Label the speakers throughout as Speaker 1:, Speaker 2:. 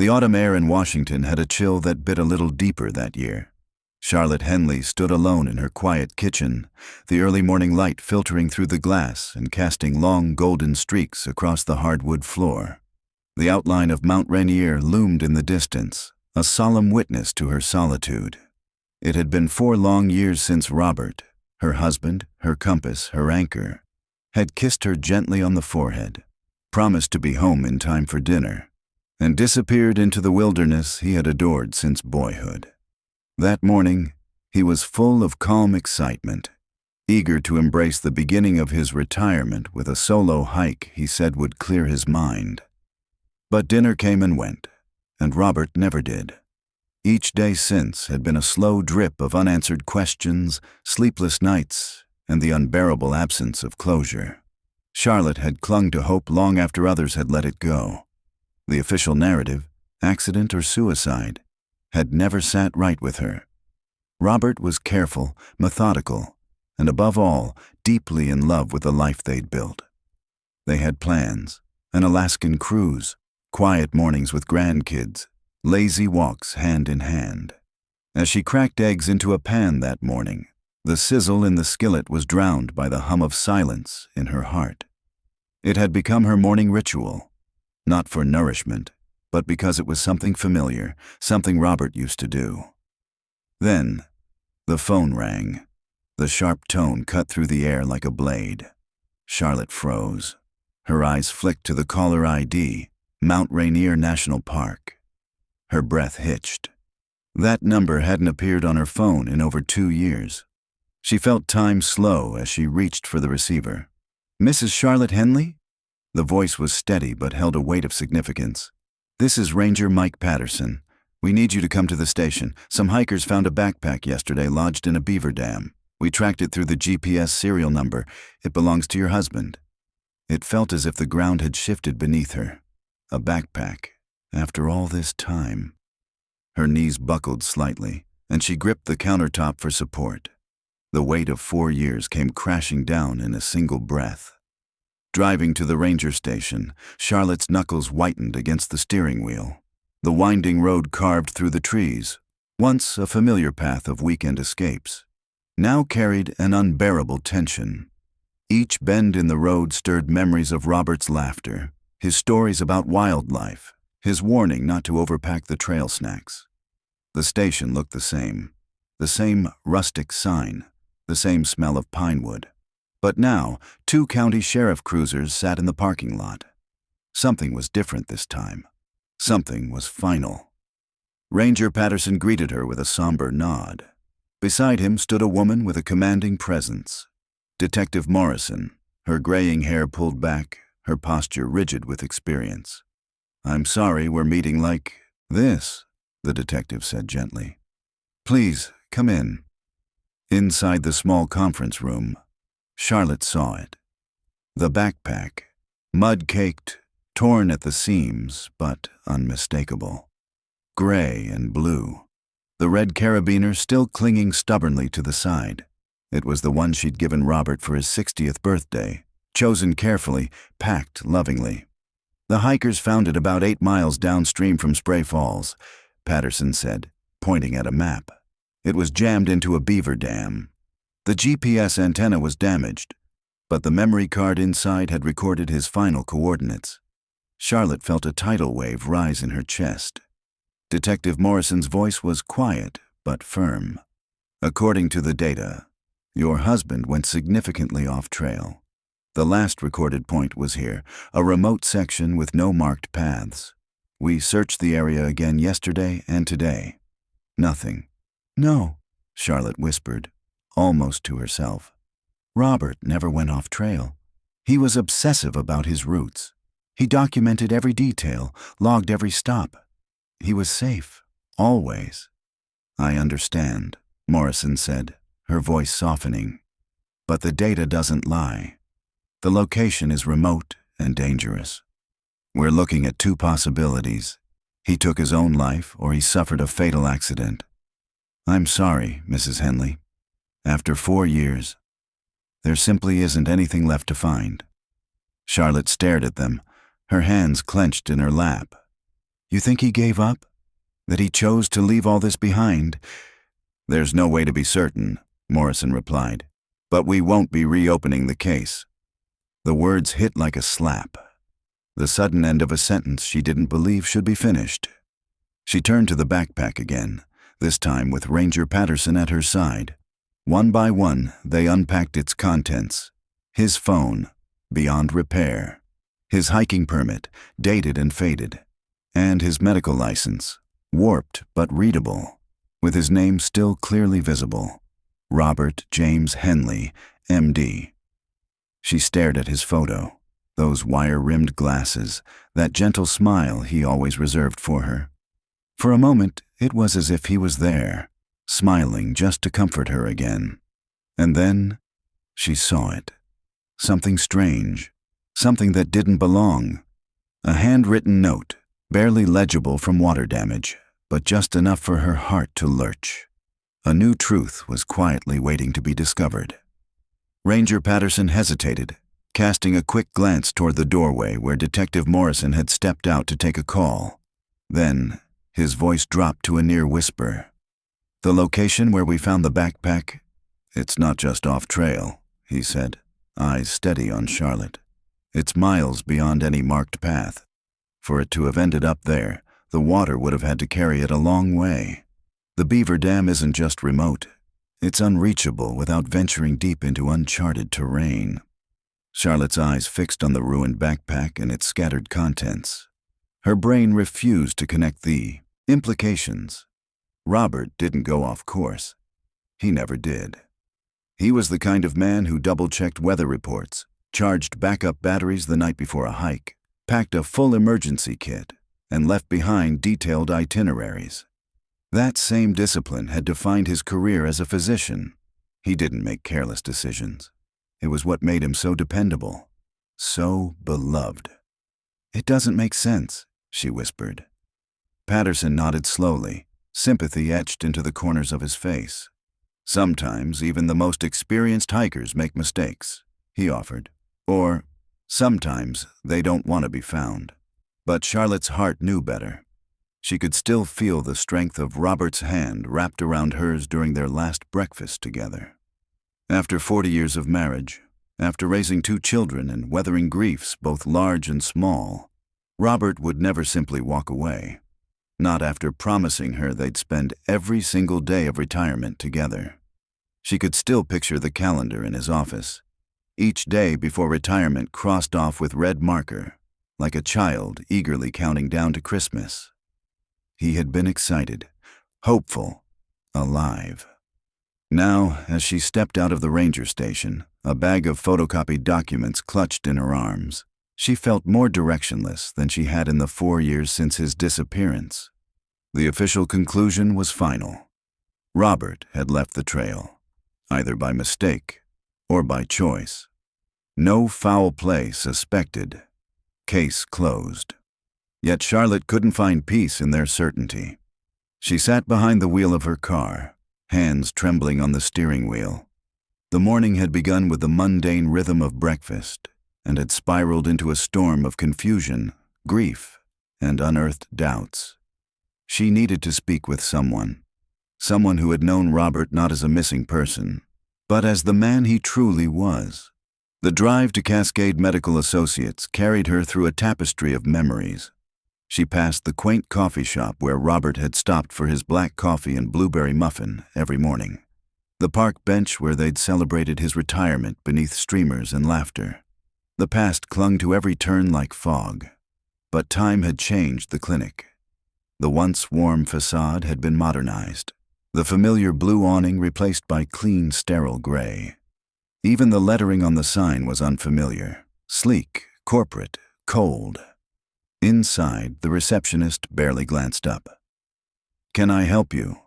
Speaker 1: The autumn air in Washington had a chill that bit a little deeper that year. Charlotte Henley stood alone in her quiet kitchen, the early morning light filtering through the glass and casting long golden streaks across the hardwood floor. The outline of Mount Rainier loomed in the distance, a solemn witness to her solitude. It had been 4 long years since Robert, her husband, her compass, her anchor, had kissed her gently on the forehead, promised to be home in time for dinner, and disappeared into the wilderness he had adored since boyhood. That morning, he was full of calm excitement, eager to embrace the beginning of his retirement with a solo hike he said would clear his mind. But dinner came and went, and Robert never did. Each day since had been a slow drip of unanswered questions, sleepless nights, and the unbearable absence of closure. Charlotte had clung to hope long after others had let it go. The official narrative, accident or suicide, had never sat right with her. Robert was careful, methodical, and above all, deeply in love with the life they'd built. They had plans, an Alaskan cruise, quiet mornings with grandkids, lazy walks hand in hand. As she cracked eggs into a pan that morning, the sizzle in the skillet was drowned by the hum of silence in her heart. It had become her morning ritual, not for nourishment, but because it was something familiar, something Robert used to do. Then, the phone rang. The sharp tone cut through the air like a blade. Charlotte froze. Her eyes flicked to the caller ID, Mount Rainier National Park. Her breath hitched. That number hadn't appeared on her phone in over 2 years. She felt time slow as she reached for the receiver. "Mrs. Charlotte Henley?" The voice was steady but held a weight of significance. "This is Ranger Mike Patterson. We need you to come to the station. Some hikers found a backpack yesterday lodged in a beaver dam. We tracked it through the GPS serial number. It belongs to your husband." It felt as if the ground had shifted beneath her. A backpack, after all this time. Her knees buckled slightly, and she gripped the countertop for support. The weight of 4 years came crashing down in a single breath. Driving to the ranger station, Charlotte's knuckles whitened against the steering wheel. The winding road carved through the trees, once a familiar path of weekend escapes, now carried an unbearable tension. Each bend in the road stirred memories of Robert's laughter, his stories about wildlife, his warning not to overpack the trail snacks. The station looked the same rustic sign, the same smell of pine wood. But now, 2 county sheriff cruisers sat in the parking lot. Something was different this time. Something was final. Ranger Patterson greeted her with a somber nod. Beside him stood a woman with a commanding presence. Detective Morrison, her graying hair pulled back, her posture rigid with experience. "I'm sorry we're meeting like this," the detective said gently. "Please, come in." Inside the small conference room, Charlotte saw it. The backpack, mud-caked, torn at the seams, but unmistakable. Gray and blue. The red carabiner still clinging stubbornly to the side. It was the one she'd given Robert for his 60th birthday, chosen carefully, packed lovingly. "The hikers found it about 8 miles downstream from Spray Falls," Patterson said, pointing at a map. "It was jammed into a beaver dam. The GPS antenna was damaged, but the memory card inside had recorded his final coordinates." Charlotte felt a tidal wave rise in her chest. Detective Morrison's voice was quiet but firm. "According to the data, your husband went significantly off trail. The last recorded point was here, a remote section with no marked paths. We searched the area again yesterday and today. Nothing." "No," Charlotte whispered, almost to herself. "Robert never went off trail. He was obsessive about his routes. He documented every detail, logged every stop. He was safe, always." "I understand," Morrison said, her voice softening. "But the data doesn't lie. The location is remote and dangerous. We're looking at 2 possibilities. He took his own life or he suffered a fatal accident. I'm sorry, Mrs. Henley. After 4 years, there simply isn't anything left to find." Charlotte stared at them, her hands clenched in her lap. You think he gave up? That he chose to leave all this behind? There's no way to be certain, Morrison replied. But we won't be reopening the case. The words hit like a slap. The sudden end of a sentence she didn't believe should be finished. She turned to the backpack again, this time with Ranger Patterson at her side. One by one, they unpacked its contents. His phone, beyond repair. His hiking permit, dated and faded. And his medical license, warped but readable, with his name still clearly visible. Robert James Henley, M.D. She stared at his photo, those wire-rimmed glasses, that gentle smile he always reserved for her. For a moment, it was as if he was there, smiling just to comfort her again. And then, she saw it. Something strange, something that didn't belong. A handwritten note, barely legible from water damage, but just enough for her heart to lurch. A new truth was quietly waiting to be discovered. Ranger Patterson hesitated, casting a quick glance toward the doorway where Detective Morrison had stepped out to take a call. Then, his voice dropped to a near whisper. "The location where we found the backpack? It's not just off-trail," he said, eyes steady on Charlotte. "It's miles beyond any marked path. For it to have ended up there, the water would have had to carry it a long way. The Beaver Dam isn't just remote. It's unreachable without venturing deep into uncharted terrain." Charlotte's eyes fixed on the ruined backpack and its scattered contents. Her brain refused to connect the implications. Robert didn't go off course. He never did. He was the kind of man who double-checked weather reports, charged backup batteries the night before a hike, packed a full emergency kit, and left behind detailed itineraries. That same discipline had defined his career as a physician. He didn't make careless decisions. It was what made him so dependable, so beloved. "It doesn't make sense," she whispered. Patterson nodded slowly, sympathy etched into the corners of his face. "Sometimes even the most experienced hikers make mistakes," he offered. "Or sometimes they don't want to be found." But Charlotte's heart knew better. She could still feel the strength of Robert's hand wrapped around hers during their last breakfast together. After 40 years of marriage, after raising 2 children and weathering griefs both large and small, Robert would never simply walk away. Not after promising her they'd spend every single day of retirement together. She could still picture the calendar in his office, each day before retirement crossed off with red marker, like a child eagerly counting down to Christmas. He had been excited, hopeful, alive. Now, as she stepped out of the ranger station, a bag of photocopied documents clutched in her arms, she felt more directionless than she had in the 4 years since his disappearance. The official conclusion was final. Robert had left the trail, either by mistake or by choice. No foul play suspected. Case closed. Yet Charlotte couldn't find peace in their certainty. She sat behind the wheel of her car, hands trembling on the steering wheel. The morning had begun with the mundane rhythm of breakfast and had spiraled into a storm of confusion, grief, and unearthed doubts. She needed to speak with someone who had known Robert not as a missing person, but as the man he truly was. The drive to Cascade Medical Associates carried her through a tapestry of memories. She passed the quaint coffee shop where Robert had stopped for his black coffee and blueberry muffin every morning. The park bench where they'd celebrated his retirement beneath streamers and laughter. The past clung to every turn like fog. But time had changed the clinic. The once warm facade had been modernized, the familiar blue awning replaced by clean, sterile gray. Even the lettering on the sign was unfamiliar, sleek, corporate, cold. Inside, the receptionist barely glanced up. "Can I help you?"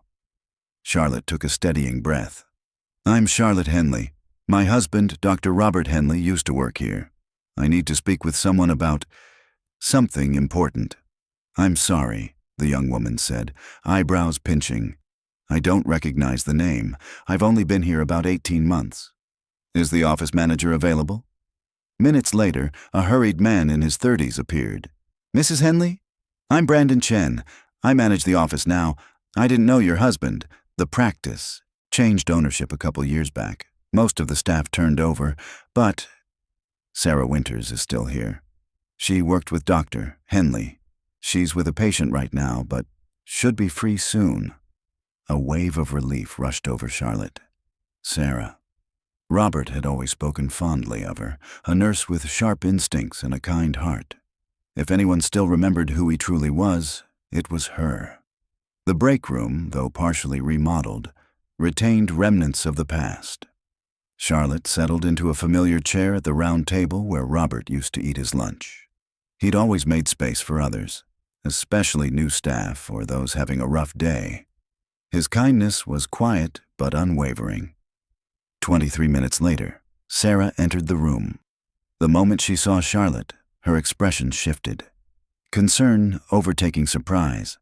Speaker 1: Charlotte took a steadying breath. "I'm Charlotte Henley. My husband, Dr. Robert Henley, used to work here. I need to speak with someone about something important." "I'm sorry," the young woman said, eyebrows pinching. "I don't recognize the name. I've only been here about 18 months. Is the office manager available?" Minutes later, a hurried man in his 30s appeared. "Mrs. Henley? I'm Brandon Chen. I manage the office now. I didn't know your husband. The practice changed ownership a couple years back. Most of the staff turned over, but Sarah Winters is still here. She worked with Dr. Henley. She's with a patient right now, but should be free soon. A wave of relief rushed over Charlotte. Sarah. Robert had always spoken fondly of her, a nurse with sharp instincts and a kind heart. If anyone still remembered who he truly was, it was her. The break room, though partially remodeled, retained remnants of the past. Charlotte settled into a familiar chair at the round table where Robert used to eat his lunch. He'd always made space for others, especially new staff or those having a rough day. His kindness was quiet but unwavering. 23 minutes later, Sarah entered the room. The moment she saw Charlotte, her expression shifted. Concern overtaking surprise.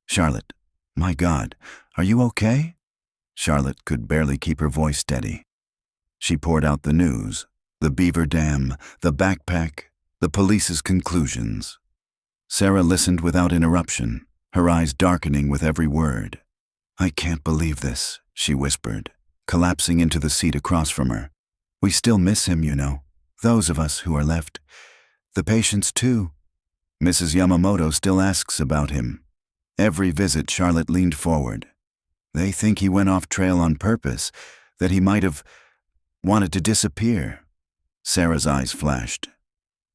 Speaker 1: "Charlotte, my God, are you okay?" Charlotte could barely keep her voice steady. She poured out the news, the beaver dam, the backpack, the police's conclusions. Sarah listened without interruption, her eyes darkening with every word. "I can't believe this," she whispered, collapsing into the seat across from her. "We still miss him, you know, those of us who are left. The patients, too. Mrs. Yamamoto still asks about him." Every visit, Charlotte leaned forward. "They think he went off trail on purpose, that he might have wanted to disappear." Sarah's eyes flashed.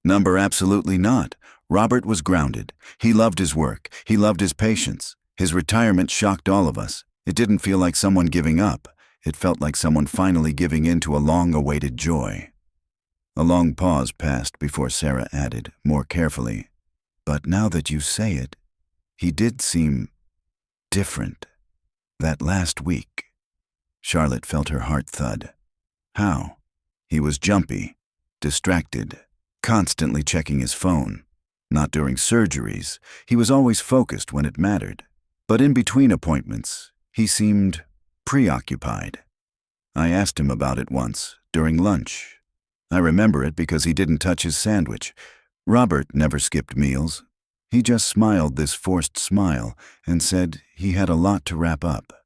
Speaker 1: "Number, absolutely not. Robert was grounded. He loved his work. He loved his patients. His retirement shocked all of us. It didn't feel like someone giving up. It felt like someone finally giving in to a long-awaited joy." A long pause passed before Sarah added, more carefully, "But now that you say it, he did seem different. That last week." Charlotte felt her heart thud. How? He was jumpy, distracted, constantly checking his phone. Not during surgeries. He was always focused when it mattered. But in between appointments, he seemed preoccupied. I asked him about it once, during lunch. I remember it because he didn't touch his sandwich. Robert never skipped meals. He just smiled this forced smile and said he had a lot to wrap up.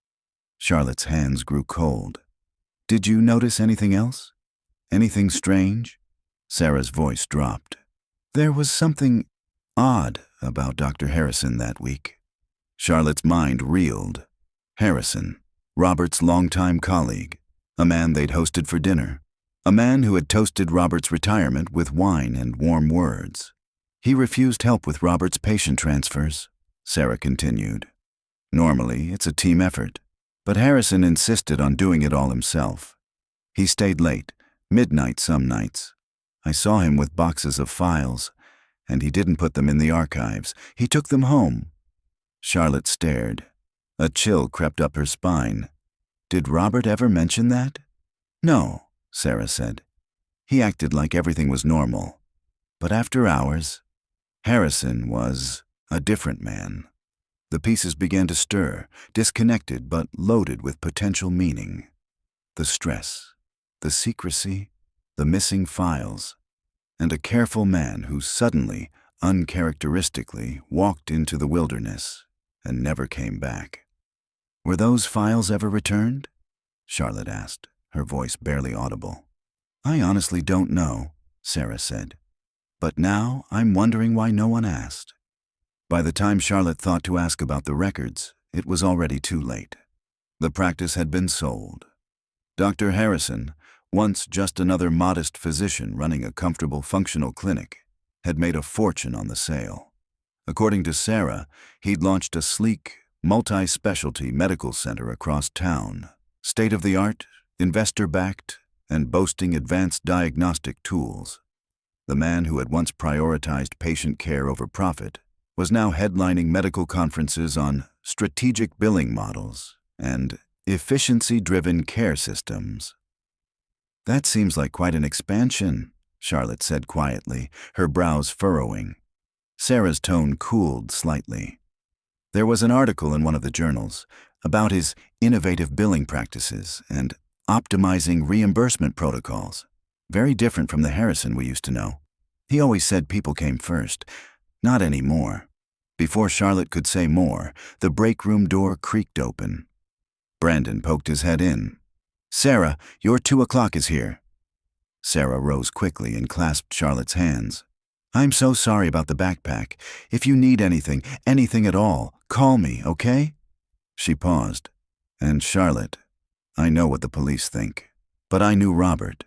Speaker 1: Charlotte's hands grew cold. "Did you notice anything else? Anything strange?" Sarah's voice dropped. "There was something odd about Dr. Harrison that week." Charlotte's mind reeled. Harrison, Robert's longtime colleague, a man they'd hosted for dinner, a man who had toasted Robert's retirement with wine and warm words. "He refused help with Robert's patient transfers," Sarah continued. "Normally, it's a team effort, but Harrison insisted on doing it all himself. He stayed late, midnight some nights. I saw him with boxes of files, and he didn't put them in the archives. He took them home." Charlotte stared. A chill crept up her spine. "Did Robert ever mention that?" "No," Sarah said. "He acted like everything was normal. But after hours, Harrison was a different man." The pieces began to stir, disconnected but loaded with potential meaning. The stress, the secrecy, the missing files, and a careful man who suddenly, uncharacteristically, walked into the wilderness and never came back. "Were those files ever returned?" Charlotte asked, her voice barely audible. "I honestly don't know," Sarah said. "But now I'm wondering why no one asked." By the time Charlotte thought to ask about the records, it was already too late. The practice had been sold. Dr. Harrison, once just another modest physician running a comfortable functional clinic, had made a fortune on the sale. According to Sarah, he'd launched a sleek, multi-specialty medical center across town, state-of-the-art, investor-backed, and boasting advanced diagnostic tools. The man who had once prioritized patient care over profit was now headlining medical conferences on strategic billing models and efficiency-driven care systems. "That seems like quite an expansion," Charlotte said quietly, her brows furrowing. Sarah's tone cooled slightly. There was an article in one of the journals about his innovative billing practices and optimizing reimbursement protocols. Very different from the Harrison we used to know. He always said people came first. Not anymore. Before Charlotte could say more, the break room door creaked open. Brandon poked his head in. "Sarah, your 2 o'clock is here." Sarah rose quickly and clasped Charlotte's hands. "I'm so sorry about the backpack. If you need anything at all, call me, okay?" She paused. "And Charlotte, I know what the police think, but I knew Robert.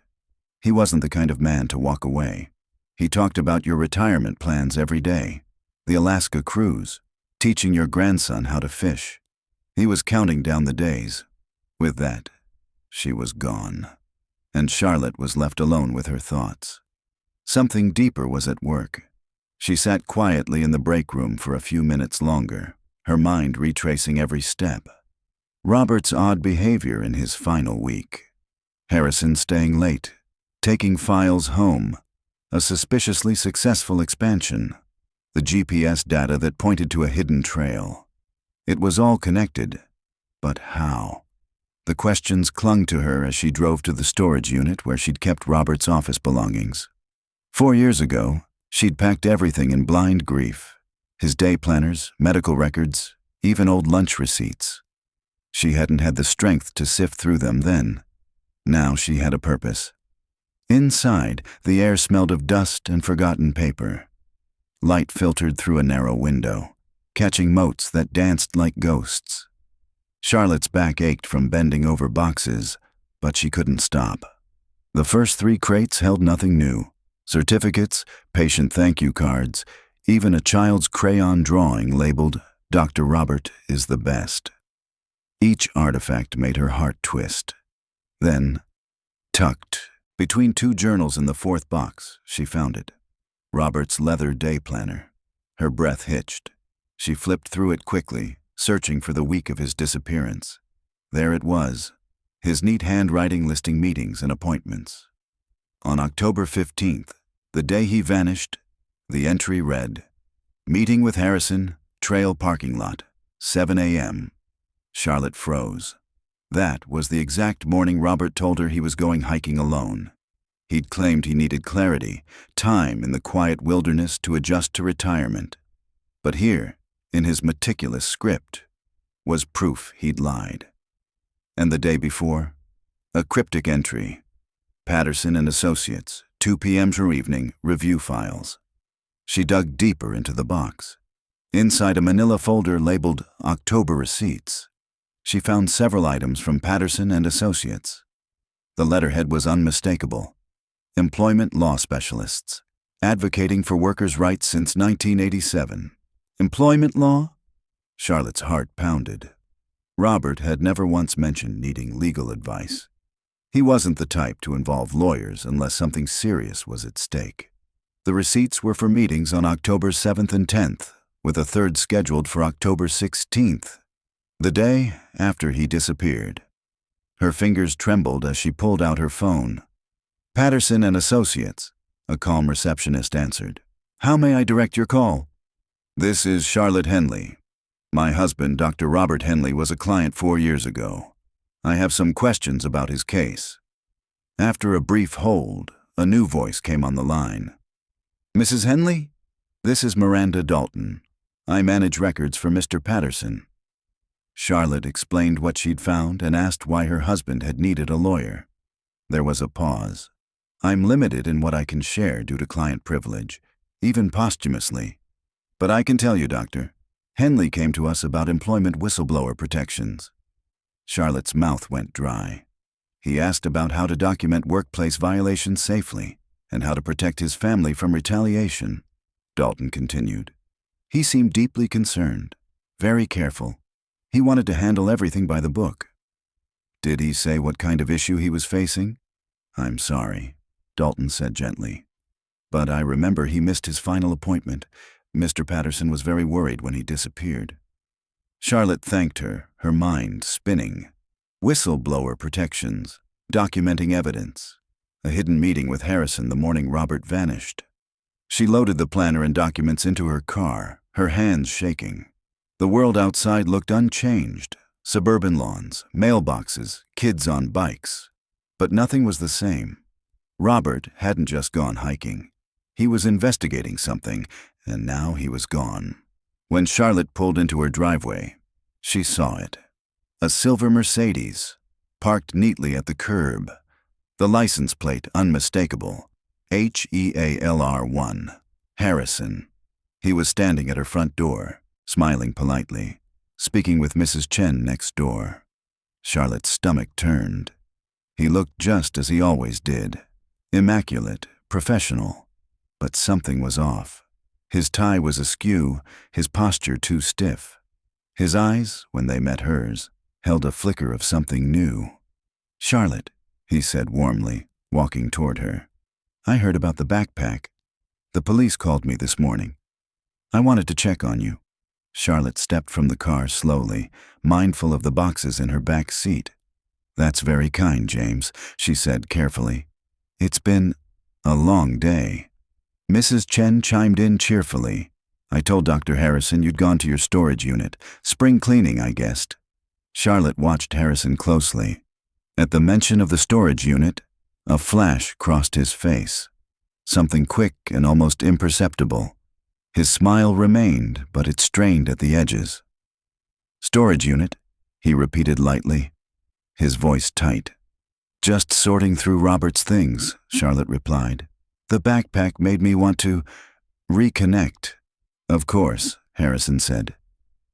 Speaker 1: He wasn't the kind of man to walk away. He talked about your retirement plans every day, the Alaska cruise, teaching your grandson how to fish. He was counting down the days. With that, she was gone, and Charlotte was left alone with her thoughts. Something deeper was at work. She sat quietly in the break room for a few minutes longer, her mind retracing every step. Robert's odd behavior in his final week. Harrison staying late, taking files home, a suspiciously successful expansion, the GPS data that pointed to a hidden trail. It was all connected, but how? The questions clung to her as she drove to the storage unit where she'd kept Robert's office belongings. 4 years ago, she'd packed everything in blind grief. His day planners, medical records, even old lunch receipts. She hadn't had the strength to sift through them then. Now she had a purpose. Inside, the air smelled of dust and forgotten paper. Light filtered through a narrow window, catching motes that danced like ghosts. Charlotte's back ached from bending over boxes, but she couldn't stop. The first 3 crates held nothing new. Certificates, patient thank you cards, even a child's crayon drawing labeled, "Dr. Robert is the best." Each artifact made her heart twist. Then, tucked between 2 journals in the 4th box, she found it. Robert's leather day planner. Her breath hitched. She flipped through it quickly, searching for the week of his disappearance. There it was, his neat handwriting listing meetings and appointments. On October 15th, the day he vanished, the entry read, "Meeting with Harrison, trail parking lot, 7 a.m. Charlotte froze. That was the exact morning Robert told her he was going hiking alone. He'd claimed he needed clarity, time in the quiet wilderness to adjust to retirement. But here, in his meticulous script, was proof he'd lied. And the day before, a cryptic entry. Patterson and Associates, 2 p.m. or evening, review files. She dug deeper into the box. Inside a manila folder labeled October Receipts, she found several items from Patterson and Associates. The letterhead was unmistakable. Employment law specialists, advocating for workers' rights since 1987. Employment law? Charlotte's heart pounded. Robert had never once mentioned needing legal advice. He wasn't the type to involve lawyers unless something serious was at stake. The receipts were for meetings on October 7th and 10th, with a 3rd scheduled for October 16th, the day after he disappeared. Her fingers trembled as she pulled out her phone. "Patterson and Associates," a calm receptionist answered. "How may I direct your call?" "This is Charlotte Henley. My husband, Dr. Robert Henley, was a client 4 years ago. I have some questions about his case." After a brief hold, a new voice came on the line. "Mrs. Henley? This is Miranda Dalton. I manage records for Mr. Patterson." Charlotte explained what she'd found and asked why her husband had needed a lawyer. There was a pause. "I'm limited in what I can share due to client privilege, even posthumously. But I can tell you, Doctor, Henley came to us about employment whistleblower protections." Charlotte's mouth went dry. He asked about how to document workplace violations safely and how to protect his family from retaliation. Dalton continued. "He seemed deeply concerned, very careful. He wanted to handle everything by the book." "Did he say what kind of issue he was facing?" "I'm sorry," Dalton said gently. "But I remember he missed his final appointment. Mr. Patterson was very worried when he disappeared." Charlotte thanked her, her mind spinning. Whistleblower protections, documenting evidence, a hidden meeting with Harrison the morning Robert vanished. She loaded the planner and documents into her car, her hands shaking. The world outside looked unchanged. Suburban lawns, mailboxes, kids on bikes. But nothing was the same. Robert hadn't just gone hiking. He was investigating something, and now he was gone. When Charlotte pulled into her driveway, she saw it. A silver Mercedes, parked neatly at the curb. The license plate unmistakable. HEALR1. Harrison. He was standing at her front door, smiling politely, speaking with Mrs. Chen next door. Charlotte's stomach turned. He looked just as he always did. Immaculate, professional. But something was off. His tie was askew, his posture too stiff. His eyes, when they met hers, held a flicker of something new. "Charlotte," he said warmly, walking toward her. "I heard about the backpack. The police called me this morning. I wanted to check on you." Charlotte stepped from the car slowly, mindful of the boxes in her back seat. "That's very kind, James," she said carefully. "It's been a long day." Mrs. Chen chimed in cheerfully. "I told Dr. Harrison you'd gone to your storage unit. Spring cleaning, I guessed." Charlotte watched Harrison closely. At the mention of the storage unit, a flash crossed his face. Something quick and almost imperceptible. His smile remained, but it strained at the edges. "Storage unit," he repeated lightly, his voice tight. "Just sorting through Robert's things," Charlotte replied. "The backpack made me want to reconnect." "Of course," Harrison said.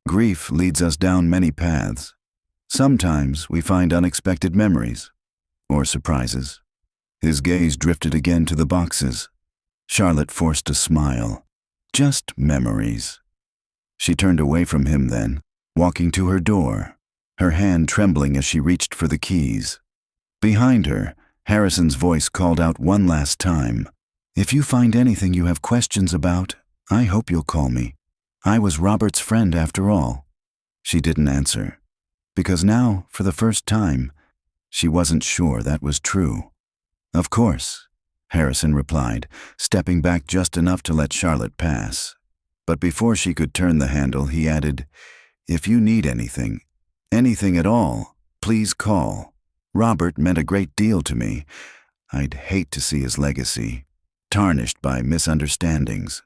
Speaker 1: "Grief leads us down many paths. Sometimes we find unexpected memories, or surprises." His gaze drifted again to the boxes. Charlotte forced a smile. Just memories. She turned away from him then, walking to her door, her hand trembling as she reached for the keys. Behind her, Harrison's voice called out one last time, "If you find anything you have questions about, I hope you'll call me. I was Robert's friend after all." She didn't answer, because now, for the first time, she wasn't sure that was true. "Of course," Harrison replied, stepping back just enough to let Charlotte pass. But before she could turn the handle, he added, "If you need anything at all, please call. Robert meant a great deal to me. I'd hate to see his legacy tarnished by misunderstandings."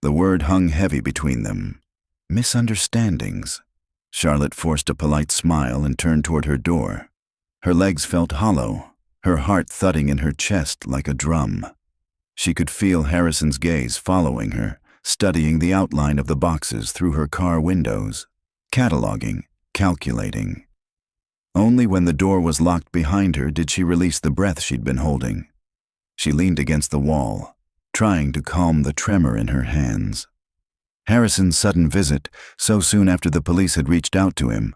Speaker 1: The word hung heavy between them. Misunderstandings. Charlotte forced a polite smile and turned toward her door. Her legs felt hollow, her heart thudding in her chest like a drum. She could feel Harrison's gaze following her, studying the outline of the boxes through her car windows, cataloging, calculating. Only when the door was locked behind her did she release the breath she'd been holding. She leaned against the wall, trying to calm the tremor in her hands. Harrison's sudden visit, so soon after the police had reached out to him,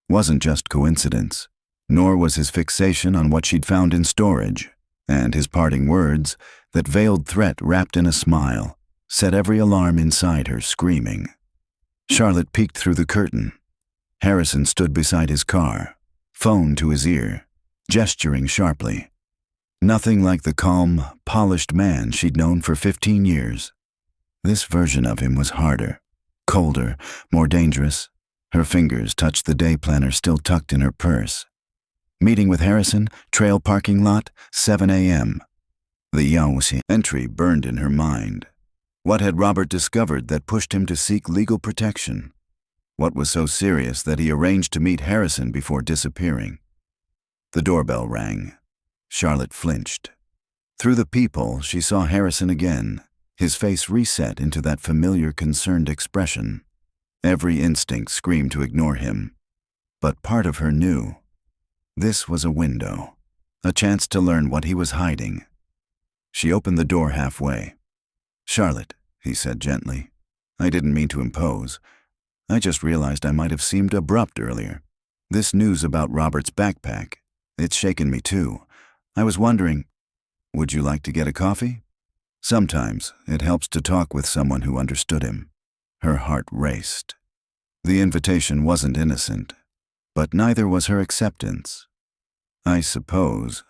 Speaker 1: wasn't just coincidence, nor was his fixation on what she'd found in storage, and his parting words, that veiled threat wrapped in a smile, set every alarm inside her screaming. Charlotte peeked through the curtain. Harrison stood beside his car, phone to his ear, gesturing sharply. Nothing like the calm, polished man she'd known for 15 years. This version of him was harder, colder, more dangerous. Her fingers touched the day planner still tucked in her purse. Meeting with Harrison, trail parking lot, 7 a.m. The Yaoxi entry burned in her mind. What had Robert discovered that pushed him to seek legal protection? What was so serious that he arranged to meet Harrison before disappearing? The doorbell rang. Charlotte flinched. Through the peephole, she saw Harrison again, his face reset into that familiar concerned expression. Every instinct screamed to ignore him. But part of her knew. This was a window, a chance to learn what he was hiding. She opened the door halfway. "Charlotte," he said gently, "I didn't mean to impose. I just realized I might have seemed abrupt earlier. This news about Robert's backpack, it's shaken me too. I was wondering, would you like to get a coffee?" Sometimes it helps to talk with someone who understood him. Her heart raced. The invitation wasn't innocent, but neither was her acceptance. "I suppose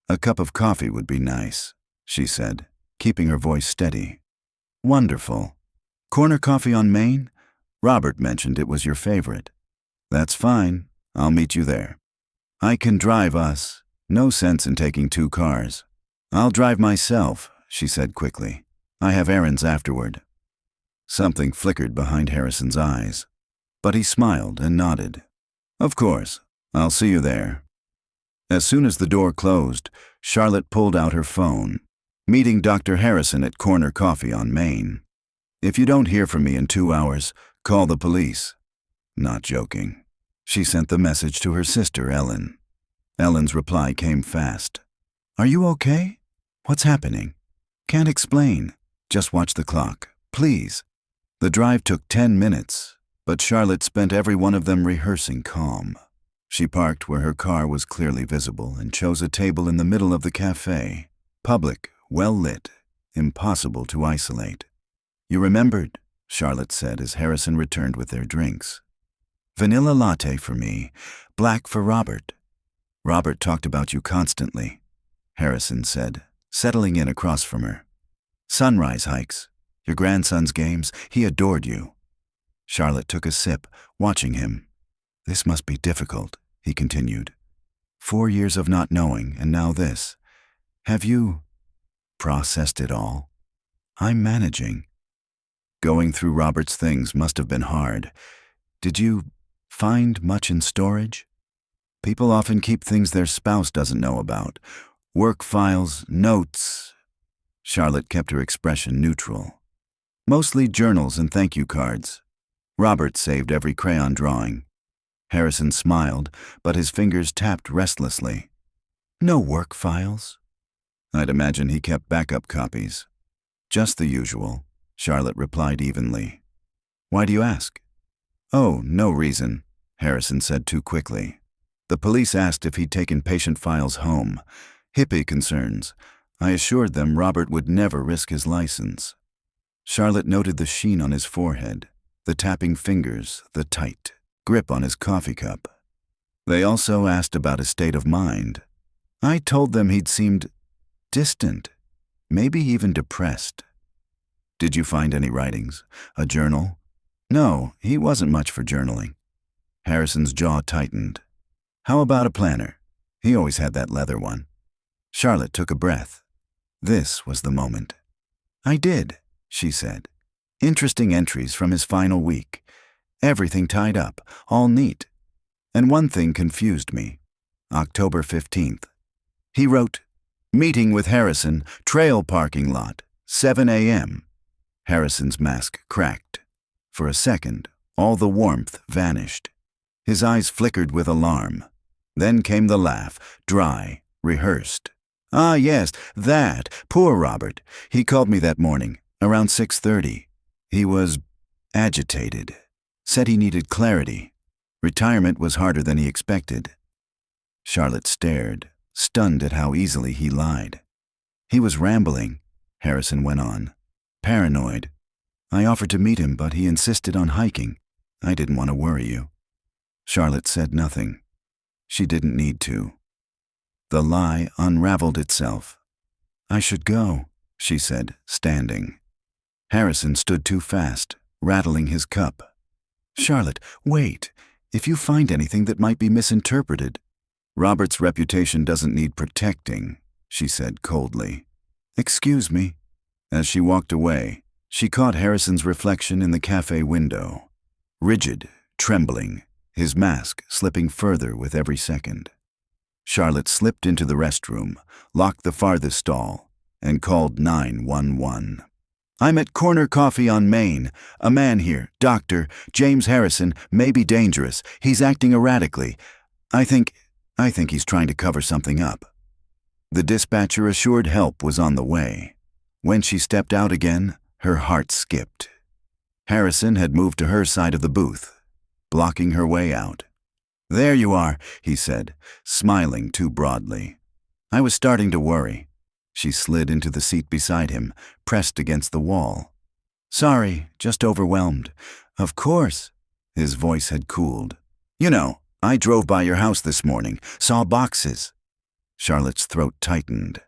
Speaker 1: a cup of coffee would be nice," she said, keeping her voice steady. "Wonderful. Corner coffee on Main? Robert mentioned it was your favorite." "That's fine. I'll meet you there." "I can drive us. No sense in taking two cars." "I'll drive myself," she said quickly. "I have errands afterward." Something flickered behind Harrison's eyes, but he smiled and nodded. Of course, I'll see you there. As soon as the door closed, Charlotte pulled out her phone. Meeting Dr. Harrison at Corner Coffee on Main. If you don't hear from me in 2 hours, call the police. Not joking. She sent the message to her sister, Ellen. Ellen's reply came fast. Are you okay? What's happening? Can't explain. Just watch the clock, please. The drive took 10 minutes, but Charlotte spent every one of them rehearsing calm. She parked where her car was clearly visible and chose a table in the middle of the cafe. Public, well-lit, impossible to isolate. You remembered, Charlotte said as Harrison returned with their drinks. Vanilla latte for me, black for Robert. Robert talked about you constantly, Harrison said, settling in across from her. Sunrise hikes, your grandson's games, he adored you. Charlotte took a sip, watching him. This must be difficult, he continued. 4 years of not knowing, and now this. Have you processed it all? I'm managing. Going through Robert's things must have been hard. Did you find much in storage? People often keep things their spouse doesn't know about. Work files, notes. Charlotte kept her expression neutral. Mostly journals and thank you cards. Robert saved every crayon drawing. Harrison smiled, but his fingers tapped restlessly. No work files? I'd imagine he kept backup copies. Just the usual, Charlotte replied evenly. Why do you ask? Oh, no reason, Harrison said too quickly. The police asked if he'd taken patient files home. Hippie concerns. I assured them Robert would never risk his license. Charlotte noted the sheen on his forehead, the tapping fingers, the tight grip on his coffee cup. They also asked about his state of mind. I told them he'd seemed distant, maybe even depressed. Did you find any writings? A journal? No, he wasn't much for journaling. Harrison's jaw tightened. How about a planner? He always had that leather one. Charlotte took a breath. This was the moment. I did, she said. Interesting entries from his final week. Everything tied up, all neat. And one thing confused me. October 15th. He wrote, Meeting with Harrison, trail parking lot, 7 a.m. Harrison's mask cracked. For a second, all the warmth vanished. His eyes flickered with alarm. Then came the laugh, dry, rehearsed. Ah, yes, that. Poor Robert. He called me that morning, around 6:30. He was agitated. Said he needed clarity. Retirement was harder than he expected. Charlotte stared, stunned at how easily he lied. He was rambling, Harrison went on. Paranoid. I offered to meet him, but he insisted on hiking. I didn't want to worry you. Charlotte said nothing. She didn't need to. The lie unraveled itself. I should go, she said, standing. Harrison stood too fast, rattling his cup. Charlotte, wait. If you find anything that might be misinterpreted. Robert's reputation doesn't need protecting, she said coldly. Excuse me. As she walked away, she caught Harrison's reflection in the cafe window. Rigid, trembling, his mask slipping further with every second. Charlotte slipped into the restroom, locked the farthest stall, and called 911. I'm at Corner Coffee on Main. A man here, Dr. James Harrison, may be dangerous. He's acting erratically. I think he's trying to cover something up. The dispatcher assured help was on the way. When she stepped out again, her heart skipped. Harrison had moved to her side of the booth, blocking her way out. There you are, he said, smiling too broadly. I was starting to worry. She slid into the seat beside him, pressed against the wall. Sorry, just overwhelmed. Of course. His voice had cooled. You know, I drove by your house this morning, saw boxes. Charlotte's throat tightened.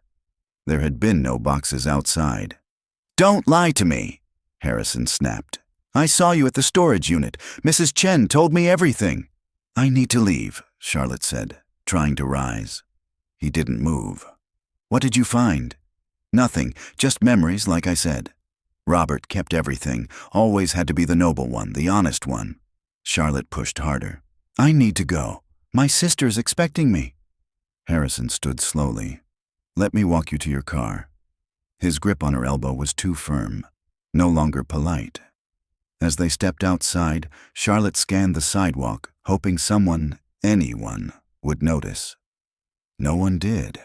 Speaker 1: There had been no boxes outside. Don't lie to me, Harrison snapped. I saw you at the storage unit. Mrs. Chen told me everything. I need to leave, Charlotte said, trying to rise. He didn't move. What did you find? Nothing, just memories, like I said. Robert kept everything, always had to be the noble one, the honest one. Charlotte pushed harder. I need to go. My sister's expecting me. Harrison stood slowly. Let me walk you to your car. His grip on her elbow was too firm, no longer polite. As they stepped outside, Charlotte scanned the sidewalk, hoping someone, anyone, would notice. No one did.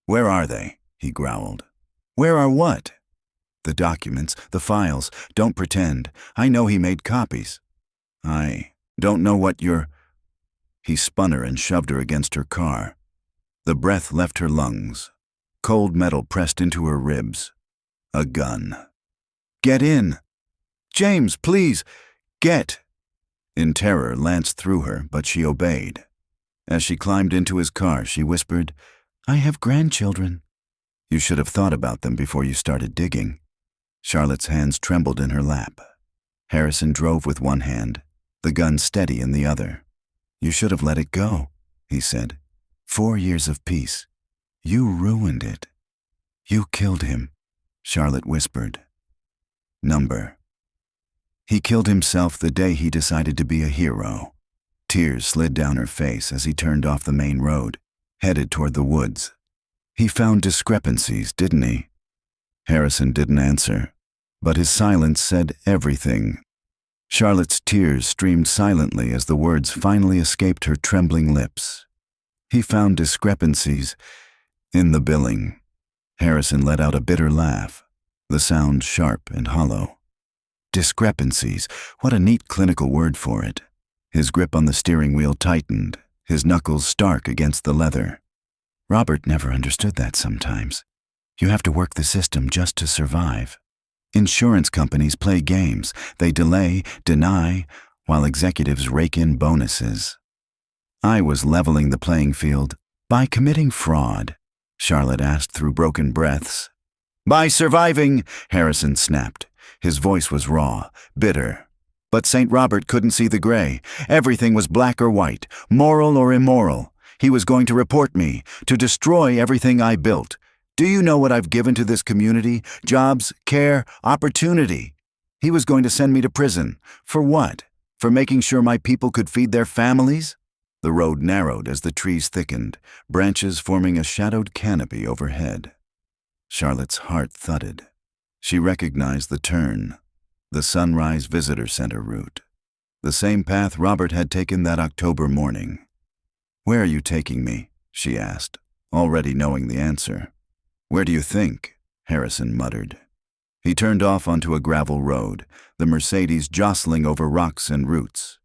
Speaker 1: Where are they? He growled. Where are what? The documents, the files. Don't pretend. I know he made copies. I don't know what you're... He spun her and shoved her against her car. The breath left her lungs. Cold metal pressed into her ribs. A gun. Get in! James, please! Get! In terror, Lance threw her, but she obeyed. As she climbed into his car, she whispered, I have grandchildren. You should have thought about them before you started digging. Charlotte's hands trembled in her lap. Harrison drove with one hand, the gun steady in the other. You should have let it go, he said. 4 years of peace. You ruined it. You killed him, Charlotte whispered. Number. He killed himself the day he decided to be a hero. Tears slid down her face as he turned off the main road, headed toward the woods. He found discrepancies, didn't he? Harrison didn't answer, but his silence said everything. Charlotte's tears streamed silently as the words finally escaped her trembling lips. He found discrepancies in the billing. Harrison let out a bitter laugh, the sound sharp and hollow. Discrepancies, what a neat clinical word for it. His grip on the steering wheel tightened, his knuckles stark against the leather. Robert never understood that sometimes. You have to work the system just to survive. Insurance companies play games. They delay, deny, while executives rake in bonuses. I was leveling the playing field by committing fraud, Charlotte asked through broken breaths. By surviving, Harrison snapped. His voice was raw, bitter. But St. Robert couldn't see the gray. Everything was black or white, moral or immoral. He was going to report me, to destroy everything I built. Do you know what I've given to this community? Jobs, care, opportunity. He was going to send me to prison. For what? For making sure my people could feed their families? The road narrowed as the trees thickened, branches forming a shadowed canopy overhead. Charlotte's heart thudded. She recognized the turn, the Sunrise Visitor Center route, the same path Robert had taken that October morning. Where are you taking me? She asked, already knowing the answer. Where do you think? Harrison muttered. He turned off onto a gravel road, the Mercedes jostling over rocks and roots.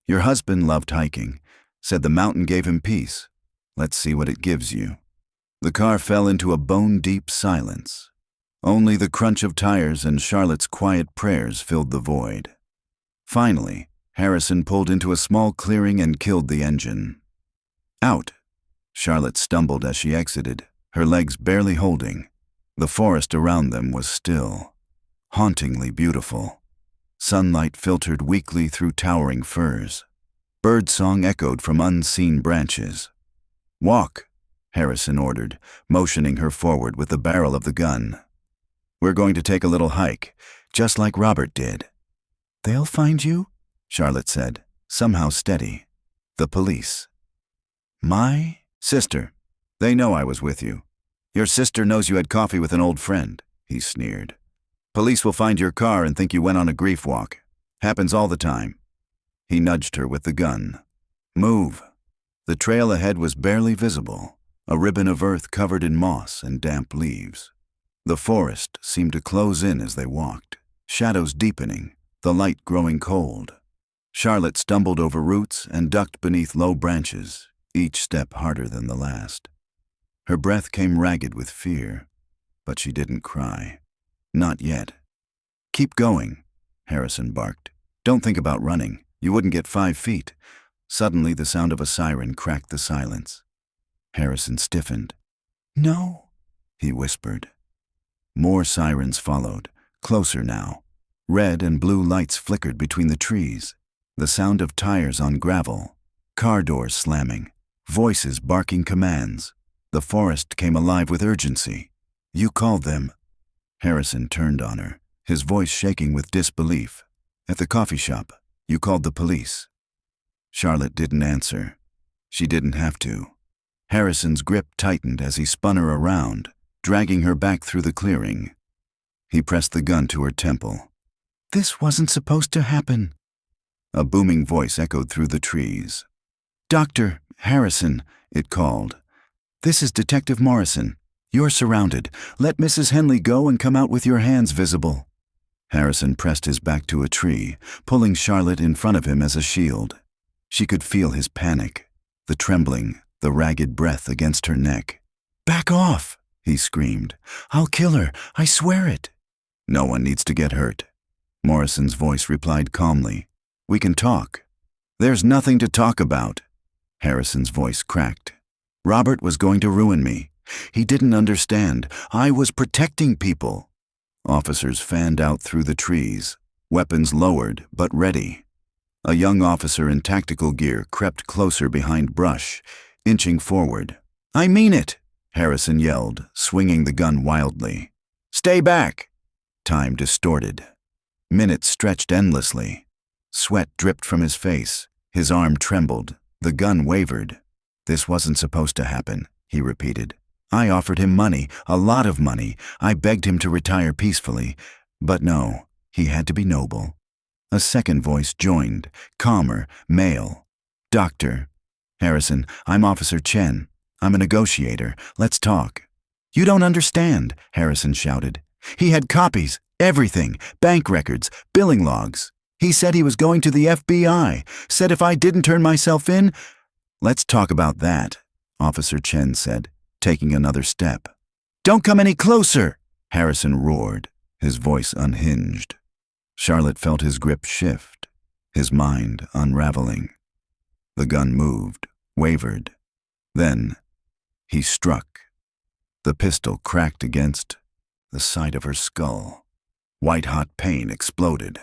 Speaker 1: Your husband loved hiking, said the mountain gave him peace. Let's see what it gives you. The car fell into a bone-deep silence. Only the crunch of tires and Charlotte's quiet prayers filled the void. Finally, Harrison pulled into a small clearing and killed the engine. Out! Charlotte stumbled as she exited, her legs barely holding. The forest around them was still, hauntingly beautiful. Sunlight filtered weakly through towering firs. Birdsong echoed from unseen branches. Walk, Harrison ordered, motioning her forward with the barrel of the gun. We're going to take a little hike, just like Robert did. They'll find you? Charlotte said, somehow steady. The police. My sister. They know I was with you. Your sister knows you had coffee with an old friend, he sneered. Police will find your car and think you went on a grief walk. Happens all the time. He nudged her with the gun. Move. The trail ahead was barely visible, a ribbon of earth covered in moss and damp leaves. The forest seemed to close in as they walked, shadows deepening, the light growing cold. Charlotte stumbled over roots and ducked beneath low branches, each step harder than the last. Her breath came ragged with fear, but she didn't cry. Not yet. Keep going, Harrison barked. Don't think about running. You wouldn't get 5 feet. Suddenly, the sound of a siren cracked the silence. Harrison stiffened. No, he whispered. More sirens followed, closer now. Red and blue lights flickered between the trees. The sound of tires on gravel, car doors slamming, voices barking commands. The forest came alive with urgency. You called them. Harrison turned on her, his voice shaking with disbelief. "At the coffee shop. You called the police." Charlotte didn't answer. She didn't have to. Harrison's grip tightened as he spun her around, dragging her back through the clearing. He pressed the gun to her temple. "This wasn't supposed to happen." A booming voice echoed through the trees. "Dr. Harrison," it called. "This is Detective Morrison. You're surrounded. Let Mrs. Henley go and come out with your hands visible." Harrison pressed his back to a tree, pulling Charlotte in front of him as a shield. She could feel his panic, the trembling, the ragged breath against her neck. "Back off," he screamed. "I'll kill her. I swear it." "No one needs to get hurt." Morrison's voice replied calmly. "We can talk." "There's nothing to talk about." Harrison's voice cracked. "Robert was going to ruin me. He didn't understand. I was protecting people." Officers fanned out through the trees, weapons lowered but ready. A young officer in tactical gear crept closer behind brush, inching forward. "I mean it," Harrison yelled, swinging the gun wildly. "Stay back." Time distorted. Minutes stretched endlessly. Sweat dripped from his face. His arm trembled. The gun wavered. "This wasn't supposed to happen," he repeated. "I offered him money, a lot of money. I begged him to retire peacefully. But no, he had to be noble." A second voice joined, calmer, male. "Doctor." "Harrison, I'm Officer Chen. I'm a negotiator. Let's talk." "You don't understand," Harrison shouted. "He had copies, everything, bank records, billing logs. He said he was going to the FBI, said if I didn't turn myself in—" "Let's talk about that," Officer Chen said, taking another step. "Don't come any closer," Harrison roared, his voice unhinged. Charlotte felt his grip shift, his mind unraveling. The gun moved, wavered. Then he struck. The pistol cracked against the side of her skull. White-hot pain exploded.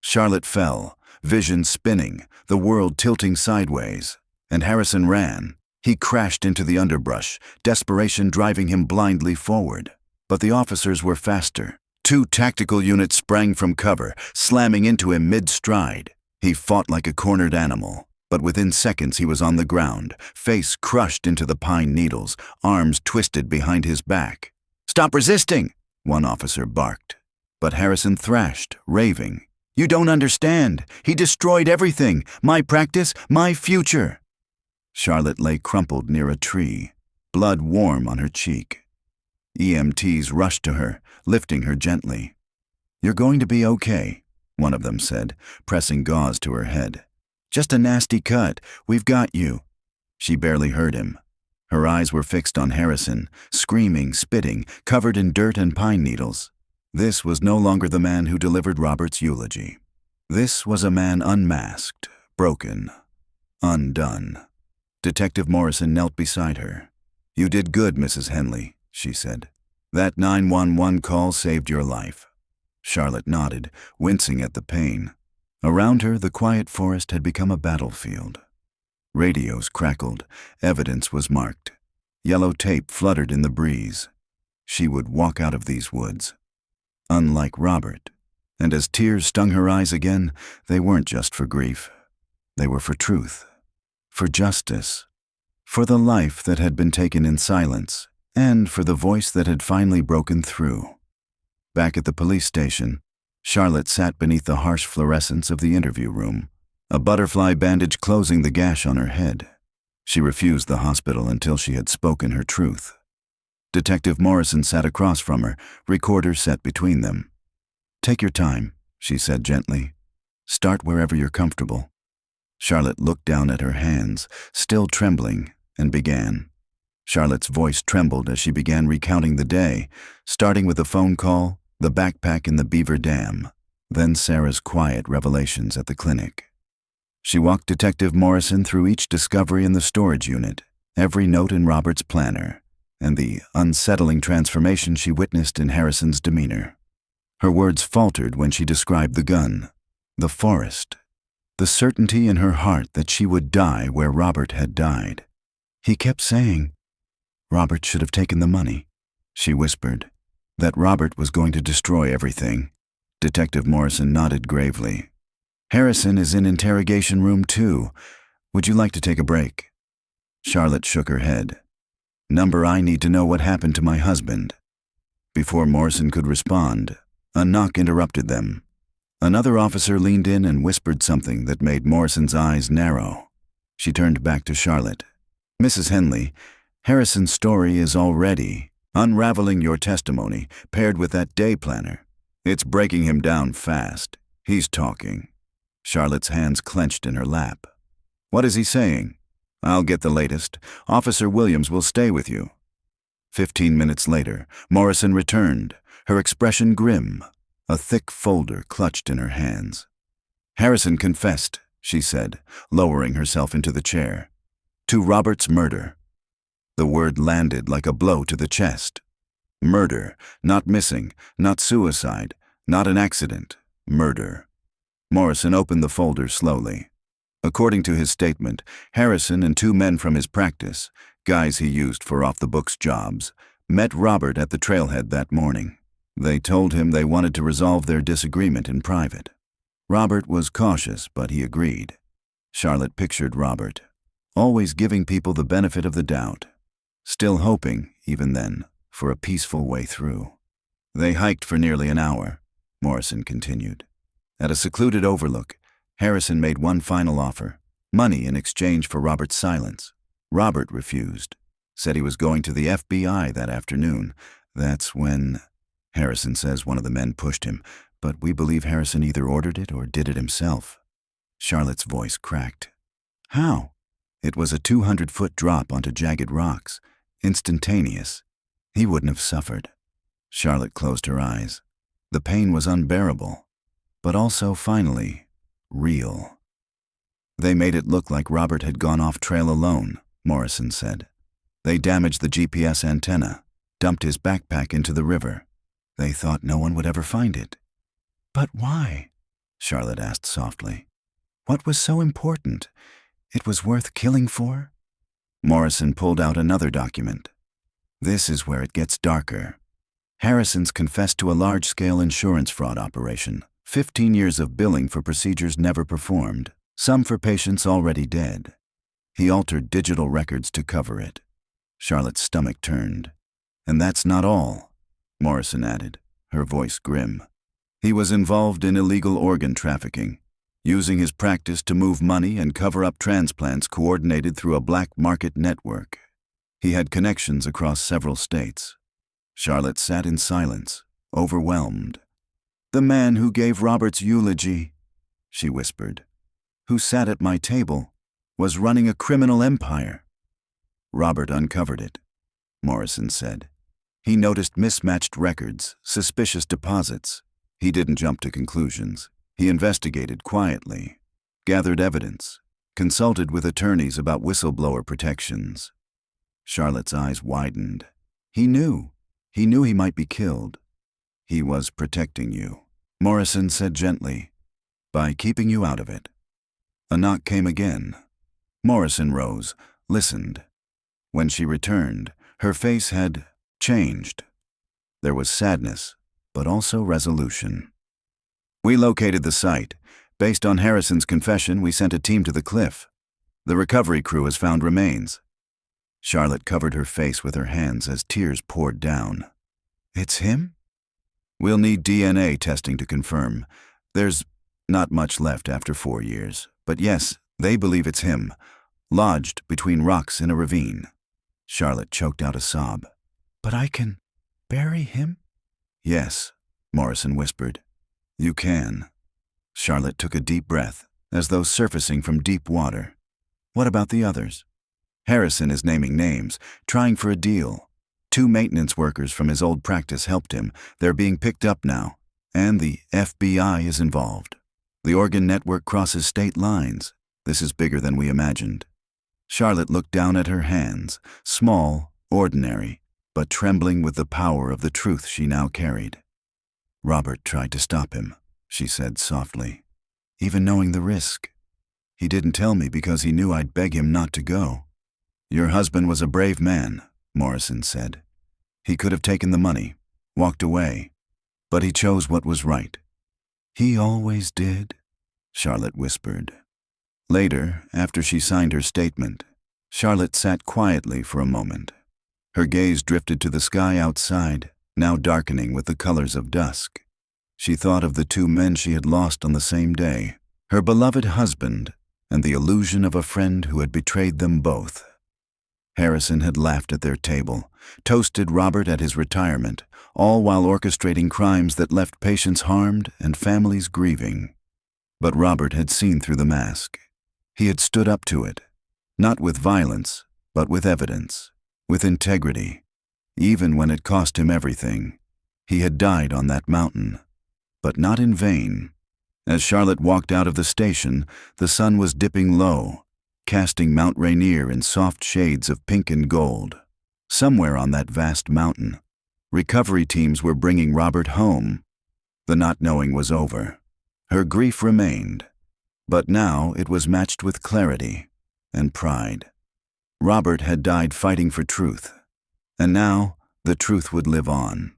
Speaker 1: Charlotte fell, vision spinning, the world tilting sideways. And Harrison ran. He crashed into the underbrush, desperation driving him blindly forward. But the officers were faster. 2 tactical units sprang from cover, slamming into him mid-stride. He fought like a cornered animal, but within seconds he was on the ground, face crushed into the pine needles, arms twisted behind his back. "Stop resisting!" one officer barked. But Harrison thrashed, raving. "You don't understand. He destroyed everything. My practice, my future." Charlotte lay crumpled near a tree, blood warm on her cheek. EMTs rushed to her, lifting her gently. "You're going to be okay," one of them said, pressing gauze to her head. "Just a nasty cut. We've got you." She barely heard him. Her eyes were fixed on Harrison, screaming, spitting, covered in dirt and pine needles. This was no longer the man who delivered Robert's eulogy. This was a man unmasked, broken, undone. Detective Morrison knelt beside her. "You did good, Mrs. Henley," she said. "That 911 call saved your life." Charlotte nodded, wincing at the pain. Around her, the quiet forest had become a battlefield. Radios crackled, evidence was marked. Yellow tape fluttered in the breeze. She would walk out of these woods. Unlike Robert. And as tears stung her eyes again, they weren't just for grief. They were for truth, for justice, for the life that had been taken in silence, and for the voice that had finally broken through. Back at the police station, Charlotte sat beneath the harsh fluorescence of the interview room, a butterfly bandage closing the gash on her head. She refused the hospital until she had spoken her truth. Detective Morrison sat across from her, recorder set between them. "Take your time," she said gently. "Start wherever you're comfortable." Charlotte looked down at her hands, still trembling, and began. Charlotte's voice trembled as she began recounting the day, starting with a phone call, the backpack in the Beaver Dam, then Sarah's quiet revelations at the clinic. She walked Detective Morrison through each discovery in the storage unit, every note in Robert's planner, and the unsettling transformation she witnessed in Harrison's demeanor. Her words faltered when she described the gun, the forest, the certainty in her heart that she would die where Robert had died. "He kept saying, Robert should have taken the money," she whispered, "that Robert was going to destroy everything. Detective Morrison nodded gravely. Harrison is in interrogation room 2. Would you like to take a break? Charlotte shook her head. Number, I need to know what happened to my husband. Before Morrison could respond, a knock interrupted them. Another officer leaned in and whispered something that made Morrison's eyes narrow. She turned back to Charlotte. Mrs. Henley, Harrison's story is already unraveling your testimony, paired with that day planner. It's breaking him down fast. He's talking. Charlotte's hands clenched in her lap. What is he saying? I'll get the latest. Officer Williams will stay with you. 15 minutes later, Morrison returned, her expression grim, a thick folder clutched in her hands. Harrison confessed, she said, lowering herself into the chair, to Robert's murder. The word landed like a blow to the chest. Murder, not missing, not suicide, not an accident, murder. Morrison opened the folder slowly. According to his statement, Harrison and 2 men from his practice, guys he used for off-the-books jobs, met Robert at the trailhead that morning. They told him they wanted to resolve their disagreement in private. Robert was cautious, but he agreed. Charlotte pictured Robert, always giving people the benefit of the doubt, still hoping, even then, for a peaceful way through. They hiked for nearly an hour, Morrison continued. At a secluded overlook, Harrison made one final offer, money in exchange for Robert's silence. Robert refused, said he was going to the FBI that afternoon. That's when, Harrison says, one of the men pushed him, but we believe Harrison either ordered it or did it himself. Charlotte's voice cracked. How? It was a 200-foot drop onto jagged rocks, instantaneous. He wouldn't have suffered. Charlotte closed her eyes. The pain was unbearable, but also, finally, real. They made it look like Robert had gone off trail alone, Morrison said. They damaged the GPS antenna, dumped his backpack into the river. They thought no one would ever find it. But why? Charlotte asked softly. What was so important? It was worth killing for? Morrison pulled out another document. This is where it gets darker. Harrison's confessed to a large-scale insurance fraud operation, 15 years of billing for procedures never performed, some for patients already dead. He altered digital records to cover it. Charlotte's stomach turned. And that's not all, Morrison added, her voice grim. He was involved in illegal organ trafficking, using his practice to move money and cover up transplants coordinated through a black market network. He had connections across several states. Charlotte sat in silence, overwhelmed. The man who gave Robert's eulogy, she whispered, who sat at my table, was running a criminal empire. Robert uncovered it, Morrison said. He noticed mismatched records, suspicious deposits. He didn't jump to conclusions. He investigated quietly, gathered evidence, consulted with attorneys about whistleblower protections. Charlotte's eyes widened. He knew he might be killed. He was protecting you, Morrison said gently, by keeping you out of it. A knock came again. Morrison rose, listened. When she returned, her face had changed. There was sadness, but also resolution. We located the site. Based on Harrison's confession, we sent a team to the cliff. The recovery crew has found remains. Charlotte covered her face with her hands as tears poured down. It's him? We'll need DNA testing to confirm. There's not much left after 4 years. But yes, they believe it's him, lodged between rocks in a ravine. Charlotte choked out a sob. But I can bury him? Yes, Morrison whispered. You can. Charlotte took a deep breath, as though surfacing from deep water. What about the others? Harrison is naming names, trying for a deal. 2 maintenance workers from his old practice helped him. They're being picked up now, and the FBI is involved. The organ network crosses state lines. This is bigger than we imagined. Charlotte looked down at her hands, small, ordinary, but trembling with the power of the truth she now carried. Robert tried to stop him, she said softly, even knowing the risk. He didn't tell me because he knew I'd beg him not to go. Your husband was a brave man, Morrison said. He could have taken the money, walked away, but he chose what was right. "He always did," Charlotte whispered. Later, after she signed her statement, Charlotte sat quietly for a moment. Her gaze drifted to the sky outside, now darkening with the colors of dusk. She thought of the two men she had lost on the same day, her beloved husband and the illusion of a friend who had betrayed them both. Harrison had laughed at their table, toasted Robert at his retirement, all while orchestrating crimes that left patients harmed and families grieving. But Robert had seen through the mask. He had stood up to it, not with violence, but with evidence, with integrity. Even when it cost him everything, he had died on that mountain, but not in vain. As Charlotte walked out of the station, the sun was dipping low, casting Mount Rainier in soft shades of pink and gold. Somewhere on that vast mountain, recovery teams were bringing Robert home. The not knowing was over. Her grief remained, but now it was matched with clarity and pride. Robert had died fighting for truth, and now the truth would live on.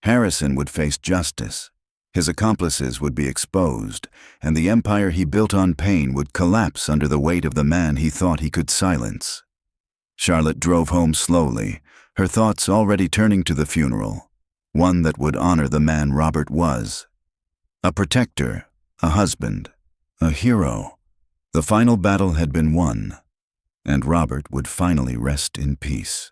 Speaker 1: Harrison would face justice. His accomplices would be exposed, and the empire he built on pain would collapse under the weight of the man he thought he could silence. Charlotte drove home slowly, her thoughts already turning to the funeral, one that would honor the man Robert was. A protector, a husband, a hero. The final battle had been won, and Robert would finally rest in peace.